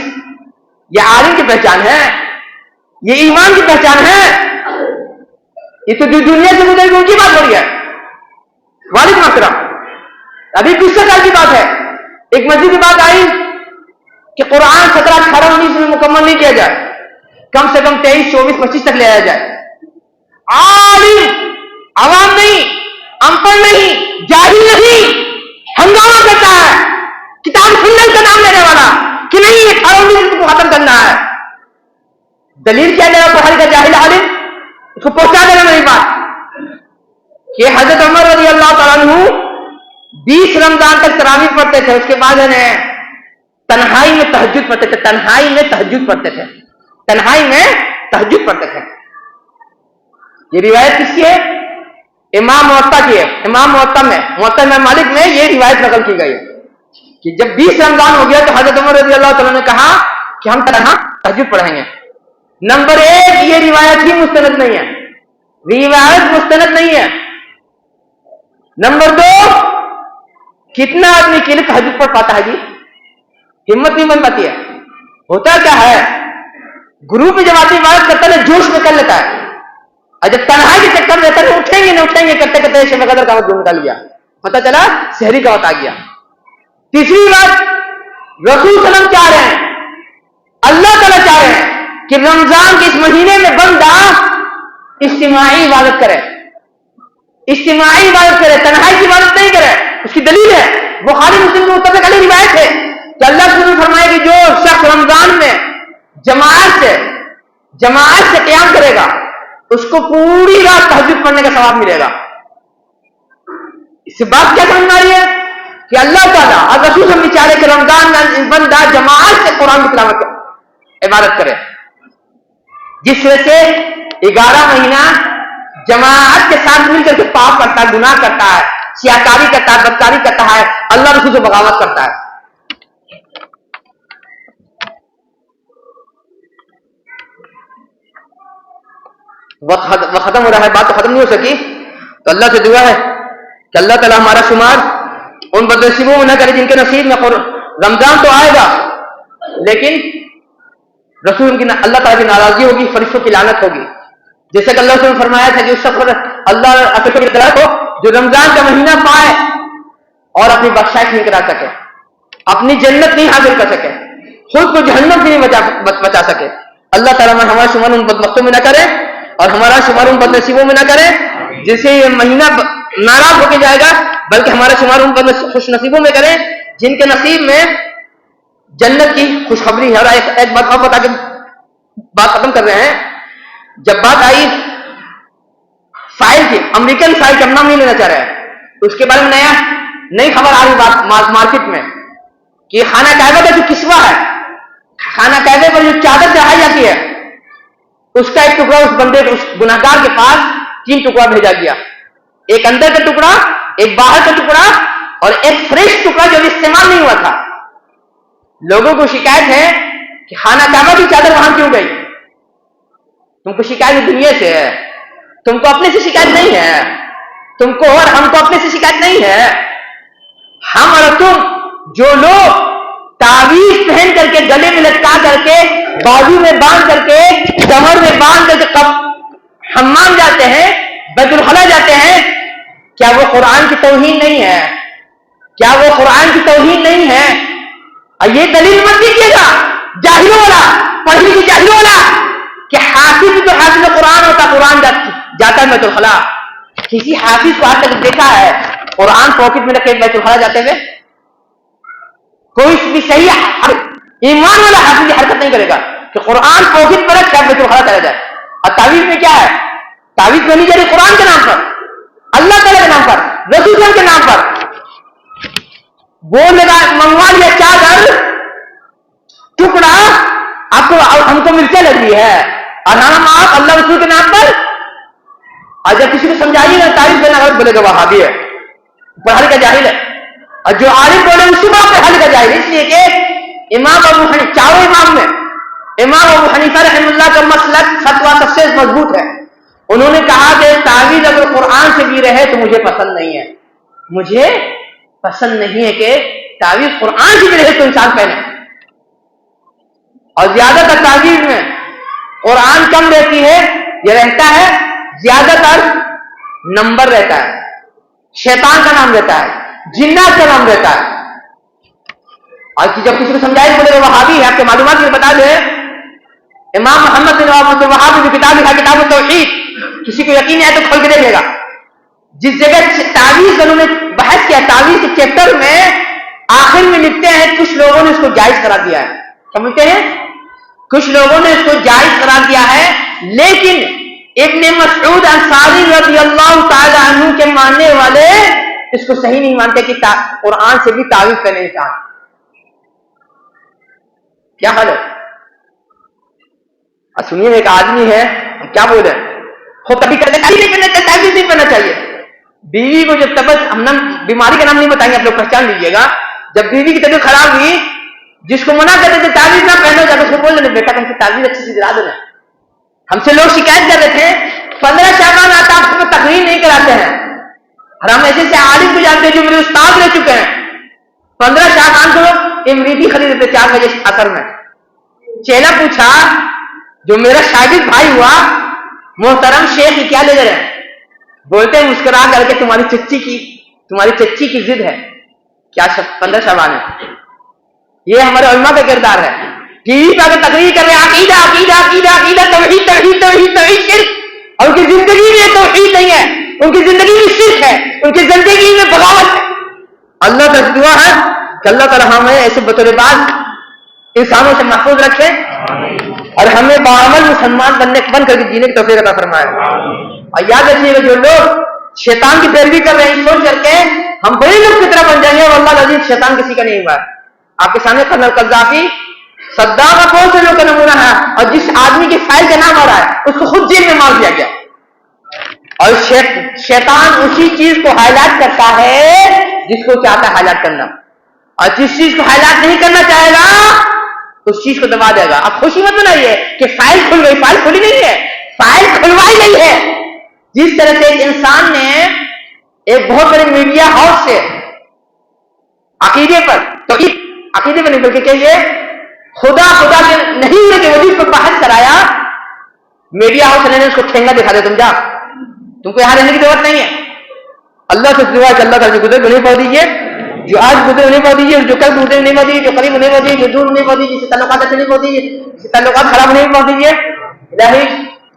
یہ عالم کی پہچان ہے، یہ ایمان کی پہچان ہے، یہ تو دنیا سے گزر ان کی بات ہو رہی ہے۔ والد محترم ابھی 20 سال کی بات ہے، ایک مسجد کی بات آئی کہ قرآن 17، 18، 19 میں مکمل نہیں کیا جائے، کم سے کم 23، 24، 25 تک لے آیا جائے۔ عالم، عوام نہیں، ان پڑھ نہیں، جاہل نہیں، ہنگامہ کرتا ہے، کتاب سنت کا نام لینے والا کہ نہیں یہ 18، 19 کو ختم کرنا ہے۔ دلیل کیا دے گا بخاری کا جاہل عالم؟ اس کو پہنچا دینا میری بات کہ حضرت عمر رضی اللہ تعالیٰ عنہ 20 رمضان تک تراویح پڑھتے تھے، اس کے بعد تنہائی میں تہجد پڑھتے تھے، تنہائی میں تہجد پڑھتے تھے، تنہائی میں تہجد پڑھتے تھے۔ یہ روایت کس کی ہے؟ امام موطا کی ہے، امام موطا میں مالک میں یہ روایت نقل کی گئی ہے کہ جب 20 رمضان ہو گیا تو حضرت عمر رضی اللہ تعالیٰ نے کہا کہ ہم تنہا تہجد پڑھیں گے۔ نمبر 1 یہ روایت ہی مستند نہیں ہے، روایت مستند نہیں ہے۔ نمبر 2 کتنا آدمی کے لیے تہجد پڑھ پاتا ہے جی؟ ہمت نہیں بن پاتی ہے۔ ہوتا کیا ہے گروپ میں جب آدمی عبادت کرتا ہے جوش میں کر لیتا ہے، اور جب تنہائی کے چکر میں رہتا ہے اٹھیں گے نہ اٹھیں گے کرتے کرتے شب قدر کا وقت نکل گیا، پتہ چلا سحری کا وقت آ گیا۔ تیسری بات رسول صلی اللہ علیہ وسلم چاہ رہے ہیں، اللہ تعالیٰ چاہ رہے ہیں کہ رمضان کے اس مہینے میں بندہ اجتماعی عبادت کرے، اجتماعی عبادت کرے، تنہائی کی عبادت نہیں کرے۔ اس کی دلیل ہے بخاری مسلم میں متفق علیہ روایت ہے کہ اللہ نے فرمایا کہ جو شخص رمضان میں جماعت سے جماعت سے قیام کرے گا اس کو پوری رات تہجد پڑھنے کا ثواب ملے گا. اس سے بات کیا سمجھ آ رہی ہے کہ اللہ تعالیٰ اور رسول ہم چاہ رہے کہ رمضان میں بندہ جماعت سے قرآن کی تلاوت عبادت کرے، جس وجہ سے 11 مہینہ جماعت کے ساتھ مل کر کے پاپ کرتا ہے، گناہ کرتا ہے، سیاکاری کرتا ہے، بدکاری کرتا ہے، اللہ رسول سے بغاوت کرتا ہے. وقت ختم ہو رہا ہے، بات تو ختم نہیں ہو سکی. تو اللہ سے دعا ہے کہ اللہ تعالیٰ ہمارا شمار ان بدنصیبوں میں نہ کرے جن کے نصیب میں رمضان تو آئے گا لیکن رسول کی اللہ تعالیٰ کی ناراضگی ہوگی، فرشتوں کی لعنت ہوگی. جیسے کہ اللہ نے فرمایا تھا کہ اس شخص اللہ کی طرف ہو جو رمضان کا مہینہ پائے اور اپنی بخشائش نہیں کرا سکے، اپنی جنت نہیں حاصل کر سکے، خود کو جہنم سے نہیں بچا سکے. اللہ تعالیٰ ہمارا شمار ان بدبختوں میں نہ کرے اور ہمارا شمار ان بدنصیبوں میں نہ کرے جس سے یہ مہینہ ناراض ہو کے جائے گا، بلکہ ہمارا شمار ان خوش نصیبوں میں کریں جن کے نصیب میں جنت کی خوشخبری ہے. اور ایک بات اور بتا کے بات ختم کر رہے ہیں. جب بات آئی ساحل کی، امریکن ساحل کا نام نہیں لینا چاہ رہے ہیں، اس کے بارے میں نئی خبر آ رہی بات مارکیٹ میں کہ خانہ کعبہ کا جو کسوہ ہے، خانہ کعبے پر جو چادر چڑھائی جاتی ہے، اس کا ایک ٹکڑا اس بندے اس گناہگار کے پاس 3 ٹکڑا بھیجا گیا. ایک اندر کا ٹکڑا، ایک باہر کا ٹکڑا اور ایک فریش ٹکڑا جو استعمال نہیں ہوا تھا. لوگوں کو شکایت ہے کہ خانہ کعبہ کی چادر وہاں کیوں گئی؟ تم کو شکایت دنیا سے ہے، تم کو اپنے سے شکایت نہیں ہے، تم کو اور ہم کو اپنے سے شکایت نہیں ہے. ہم اور تم جو لوگ تعویذ پہن کر کے، گلے میں لٹکا کر کے، بازو میں باندھ کر کے، کمر میں باندھ کر کے حمام جاتے ہیں، بیت الخلا جاتے ہیں، کیا وہ قرآن کی توہین نہیں ہے؟ کیا وہ قرآن کی توہین نہیں ہے؟ اور یہ دلیل مت دیجیے گا جاہلوں والا، پڑھی کی جاہلوں والا کہ حافظ تو حافظ قرآن ہوتا، قرآن جاتا ہے بیت الخلا. کسی حافظ کو آج تک دیکھا ہے قرآن پاکٹ میں رکھ کے بیت الخلا جاتے ہوئے؟ کوئی بھی صحیح ایمان والا حافظ کی حرکت نہیں کرے گا کہ قرآن پاکٹ پر رکھ کے بیت الخلا چلا جائے. اور تعویذ میں کیا ہے؟ تعویذ بنی جا رہی قرآن کے نام پر، اللہ تعالیٰ کے نام پر، رسول کے نام پر. وہ لگا منگوا لیا چادر ٹکڑا، آپ کو ہم کو مرچیں لگ رہی ہے اور ہم آپ اللہ رسول کے نام پر. اور جب کسی کو سمجھائیے گا تعریف کرنا غلط بولے گا وہابی ہے، پڑھائی کا جاہل ہے. اور جو عالم بولے اسی بات پہ حل کا جاہل. اس لیے کہ امام ابو حنیفہ، چاروں امام میں امام ابو حنیفہ رحمہ اللہ کا مسلک فتویٰ سب سے مضبوط ہے. انہوں نے کہا کہ تعویذ اگر قرآن سے بھی رہے تو مجھے پسند نہیں ہے. مجھے پسند نہیں ہے کہ تعویذ قرآن سے بھی رہے تو انسان پہنے. اور زیادہ تر تعویذ میں قرآن کم رہتی ہے، یہ رہتا ہے زیادہ تر نمبر رہتا ہے، شیطان کا نام رہتا ہے، جنات کا نام رہتا ہے. اور جب کسی کو سمجھائے بولے وہ وہابی ہے، آپ کے معلومات میں بتا دیں امام محمد بن عبد الوہاب کی کتاب لکھا کتاب التوحید، کسی کو یقین ہے تو کھول کے دیکھ لے گا. جس جگہ تعویذ انہوں نے بحث کیا، تعویذ کے چیپٹر میں آخر میں لکھتے ہیں کچھ لوگوں نے اس کو جائز قرار دیا ہے. سمجھتے ہیں؟ کچھ لوگوں نے اس کو جائز قرار دیا ہے، لیکن ابن مسعود انصاری رضی اللہ تعالی عنہ کے ماننے والے اس کو صحیح نہیں مانتے کہ قرآن سے بھی تعویذ کرنے انسان. کیا حال ہے؟ سنیے ایک آدمی ہے، کیا بول رہے ہیں، خود کبھی کرنے تعویذ نہیں کرنا چاہیے. بیوی کو جب طبیعت، ہم بیماری کا نام نہیں بتائیں گے، آپ لوگ پہچان لیجیے گا. جب بیوی کی طبیعت خراب ہوئی، جس کو منع کرتے تھے تعویذ نہ پہنو، جب اس کو بول رہے بیٹا ہم سے تعویذ اچھی سے دلا دینا. ہم سے لوگ شکایت کر رہے تھے 15 شعبان آتا آپ کو تقریر نہیں کراتے ہیں. اور ہم ایسے عالم کو جانتے ہیں جو میرے استاد رہ چکے ہیں، 15 شعبان کو امریکی خریدتے 4 بجے اثر میں. چیلا پوچھا جو میرا شاگرد بھائی ہوا، محترم شیخ کیا لے رہے ہیں؟ بولتے ہیں مسکرا کر کے تمہاری چچی کی ضد ہے. کیا 15 شعبان ہے؟ یہ ہمارے علماء کا کردار ہے. ٹی وی پہ اگر تقریر کر رہے ہیں عقیدہ عقیدہ عقیدہ عقیدہ توحید توحید توحید توحید شرک، اور ان کی زندگی میں توحید نہیں ہے، ان کی زندگی میں شرک ہے، ان کی زندگی میں بغاوت ہے. اللہ کا دعا ہے کہ اللہ تعالی ہمیں ایسے بطور باز انسانوں سے محفوظ رکھے اور ہمیں باعمل مسلمان بن کر کے جینے کی توفیق عطا فرمائے. اور یاد رکھیے گا جو لوگ شیطان کی پیروی کر رہے ہیں سوچ کر کے ہم بڑے لوگ کی طرح بن جائیں گے، واللہ العظیم شیطان کسی کا نہیں ہوا. آپ کے سامنے کرنل قذافی صدام کا کون سے لوگ کا نمونہ ہے، اور جس آدمی کے فائل کا نام آ رہا ہے اس کو خود جیل میں مار دیا گیا. اور شیطان اسی چیز کو ہائی لائٹ کرتا ہے جس کو چاہتا ہے ہائی لائٹ کرنا، اور جس چیز کو ہائی لائٹ نہیں کرنا چاہے گا اس چیز کو دبا دے گا. اب خوشی مت بنائیے کہ فائل کھل گئی، فائل کھلی نہیں ہے، فائل کھلوائی گئی ہے. جس طرح سے ایک انسان نے ایک بہت بڑے میڈیا ہاؤس سے عقیدے پر، تو عقیدے پر نہیں بلکہ کہیے خدا کے نہیں ہے کہ وجود پر بحث کرایا، میڈیا ہاؤس نے اس کو ٹھینگا دکھا دے، تم کو یہاں رہنے کی ضرورت نہیں ہے. اللہ سے دعا کہ اللہ تعالیٰ جو گزر نہیں پا دیجیے، جو آج گزر نہیں پا دیجیے، جو کل گزر نہیں پا دیجیے، جو قریب نہیں پا دیجیے، جو دور نہیں پا دیجیے، جسے تعلقات اچھے نہیں پا دیجیے، جسے تعلقات خراب نہیں پا دیجیے. الہی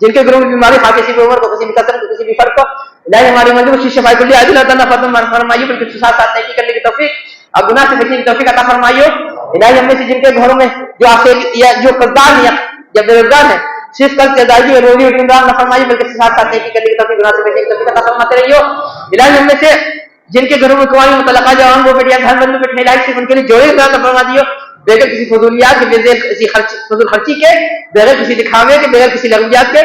جن کے گھروں میں بیماری تھا، کسی بھی عمر کو، کسی بھی قسم کو، کسی بھی فرق کو، الہی ہماری منزل کو شفاء کلیہ عاجل عطا فرمائیے، بلکہ ساتھ ساتھ نیکی کرنے کی توفیق اور گناہ سے بچنے کی توفیق عطا فرمائیے. الہی ہم میں سے جن کے گھروں میں جو آفیت یا جو قرضدار ہیں یا بے روزگار ہیں، صرف کل کے ادائیگی اور روزی اطمینان نہ فرمائیے، بلکہ ساتھ ساتھ نیکی کرنے کی توفیق، گناہ سے بچنے کی توفیق عطا فرماتے رہیے. الہی ہم میں سے جن کے گھروں میں کوئی متعلقہ جوان وہ بیٹیا گھر بند بیٹھے لائق سے ان کے لیے جوڑے عطا فرما دیو، بغیر کسی فضولیات کے، بغیر کسی فضول خرچی کے، بغیر کسی دکھاوے کے، بغیر کسی لغویات کے.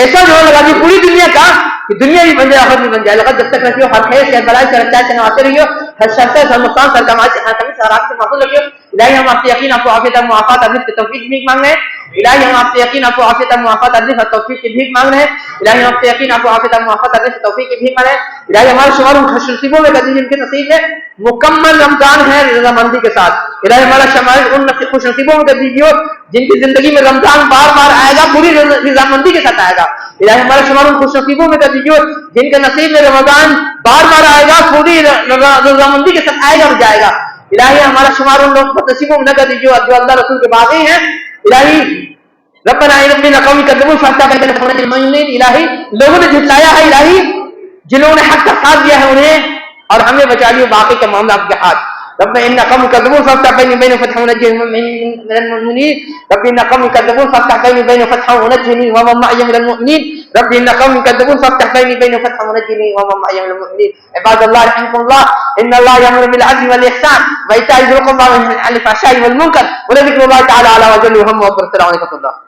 ایسا جو لگا دی پوری دنیا کا کہ دنیا بھی بن جائے، آخرت بھی بن جائے. لگا جب تک رکھیو ہر خیر سے، بلائی سے، اچائی سے نوازتے رہیو، ہر شر سے، ہر نقصان سے، ہر کمائی سے، ہر کمی سے، ہر آگ سے محفوظ رکھیو. الہی ہم آپ سے یقین، آپ کو عافیت اور معافات اور رزق کی توفیق بھی مانگ رہے ہیں. الہی ہم آپ سے یقین، آپ کو عافیت اور معافات اور رزق اور توفیق کی بھی مانگ رہے ہیں. الہی ہم آپ سے یقین، آپ کو عافیت اور معافات اور رزق توفیق کی بھی مانگ رہے ہیں. الہی ہمارے شمار خوش نصیبوں میں کر دیجیے جن کے نصیب میں مکمل رمضان ہے رضامندی کے ساتھ. الہی ہمارا شمار ان خوش نصیبوں میں کر دیجیے جن کی زندگی میں رمضان بار بار آئے گا، پوری رضامندی کے ساتھ آئے گا. الہی ہمارا شمار ان خوش نصیبوں میں کر دیجیے جن کے نصیب میں رمضان بار بار آئے گا، پوری رضامندی کے ساتھ آئے گا اور جائے گا. الہی ہمارا شمار ان لوگ نصیبوں میں نہ کر دیجیے جو اللہ رسول کے باغی ہیں. الہی ربنا اننا قوم کذبوا فاحتاج الى فرج المؤمنین. الہی لوگوں نے جھٹلایا ہے، الہی جنہوں نے حق کا ساتھ دیا ہے انہیں اور ہمیں بچا لیو باقی کا معاملہ آپ کے ہاتھ. ربنا اننا قوم كذبوا فافتح بيني فتحا ونجني من المؤمنين. رب ان قوم كذبوا فافتح بيني فتحا ونجني ومن معي من المؤمنين. رب ان قوم كذبوا فافتح بيني فتحا ونجني ومن معي من المؤمنين. عباد الله رحمكم الله، ان الله يأمر بالعدل والاحسان وايتاء ذي القربى وينهى عن الفحشاء والمنكر ولذكر الله تعالى على وجل وهم واكبر. السلام عليكم ورحمة الله.